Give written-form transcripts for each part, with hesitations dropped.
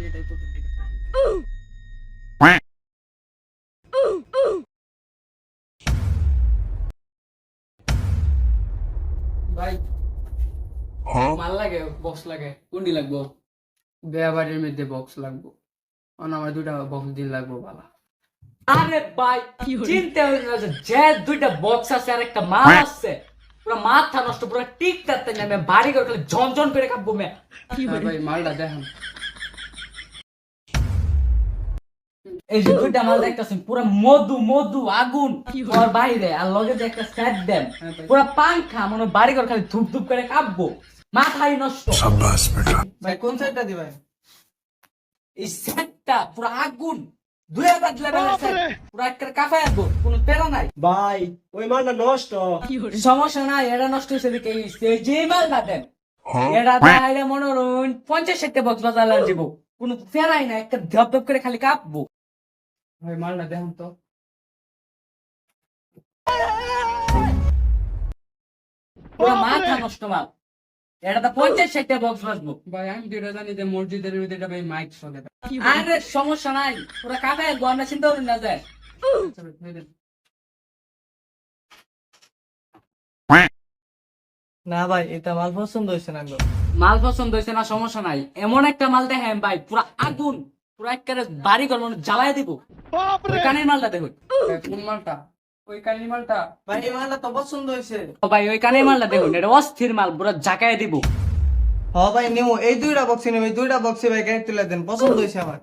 এটাই তো ভাই মাল লাগে, বক্স লাগে, কোনটি লাগবো? বিয়া বাড়ির মধ্যে বক্স লাগবো, আমার দুটা বক্স দিন লাগবো বালা। আরে ভাই চিন্তা হইল না যে দুইটা বক্স আছে আর একটা মাল আছে, পুরো মাথা নষ্ট, পুরো টিক টাকতে না আমি বাড়ি করে খালি ঝনঝন করে কাঁপবো মে। হ্যাঁ ভাই মালটা দেখান। এই যে দুইটা মাল দেখতেছেন পুরো মধু মধু আগুন ওর বাইরে, আর লগে যে একটা সেট দেন হ্যাঁ ভাই। পুরো পাংখা মনে হয় বাড়ি করে খালি ধুপ ধুপ করে কাঁপবো, মাথাই নষ্ট। ভাই কোন সাইডটা দিবেন? এই সেটটা পুরো আগুন 2000 লেভেলের সেট, পুরো একটা কাঁপায় আসবো, কোনো পেরা নাই। ভাই ওই মালটা নষ্ট। সমস্যা নাই, এটা নষ্ট হয়েছে দেখে যে মালটা দেন এটা দেখাইলে মনে হয় 50-60 বক্স বাজার দিব, কোনো ফেরাই না, একটা ধপ ধপ করে খালি কাঁপবো। ভাই মালটা দেখান তো। পুরো মাথা নষ্ট মাল, এটা তো 50-60 বক্স বাজবো। ভাই আমি যেটা জানি যে মসজিদের ভিতরে ভাই মাইক চলে। আরে সমস্যা নাই, পুরো কাঁপায় আসবো, আমরা চিন্তা করি না যায়। আচ্ছা ভাই, ধরে দেন। না ভাই এটা মাল পছন্দ হয়েছে না গো। মাল পছন্দ হয়েছে না, সমস্যা নাই, এমন একটা মাল দেখেন ভাই পুরো আগুন, পুরো একেবারে বাড়ি ঘর মানে জ্বালায় দিব। ওই কানের মালটা দেখুন। ভাই কোন মালটা? ওই কালি মালটা? ভাই এই মালটা তো পছন্দ হয়েছে। ও ভাই ওই কানের মালটা দেখুন, এটা অস্থির মাল, পুরো ঝাঁকায় দিব। হ ভাই নিমু, এই দুইটা বক্সে নিমু, এই দুইটা বক্সে ভাই গাড়ি তুলে দেন, পছন্দ হয়েছে আমার।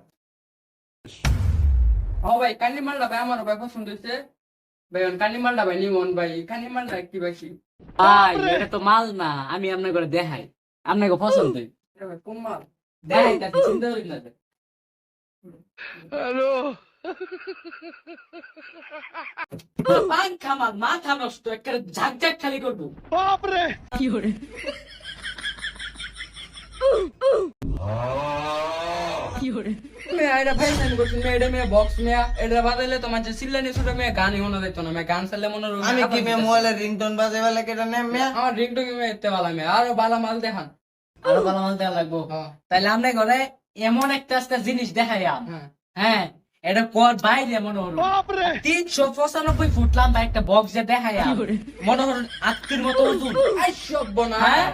ও ভাই কালি মালটা ভাই আমারও ভাই পছন্দ হয়েছে। ভাই কালি মালটা ভাই নিমন ভাই, কালি মালটা কি ভাই? ভাই এটা তো মাল না, আমি আপনার করে দেখাই, আপনাকে পছন্দ এটা ভাই কোন মাল? দেখাই, তাতে চিন্তা করি না। পাংখা মাল, মাথা নষ্ট, একটা ঝাঁক ঝাঁক খালি করবো। মেয়ে এটা ভাই আমি করছি, মেয়ে এটা মেয়ে বক্স মেয়ে এটা বাজাইলে তোমার যে চিল্লানি ছোট মেয়ে গানই মনে দেখতো না, মেয়ে গান চাইলে মনে হয় আমি কি মেয়ে মোবাইলের রিংটোন বাজাইবা লাগে এটা নেম মেয়া? আমার রিংটো কি মেয়ে এতে বালা মেয়ে, আরো বালা মাল দেখান। আরো ভালো মাল দেওয়া লাগবো। হ্যাঁ। তাইলে আমরা ঘরে এমন একটা জিনিস দেখাইয়া, হ্যাঁ হ্যাঁ এটা কর বাইরে মনে হলো 395 ফুট লম্বা একটা বক্স যে দেখাইয়া, মনে হলো আত্মীর মতো ওজন। আই সব বনা হ্যাঁ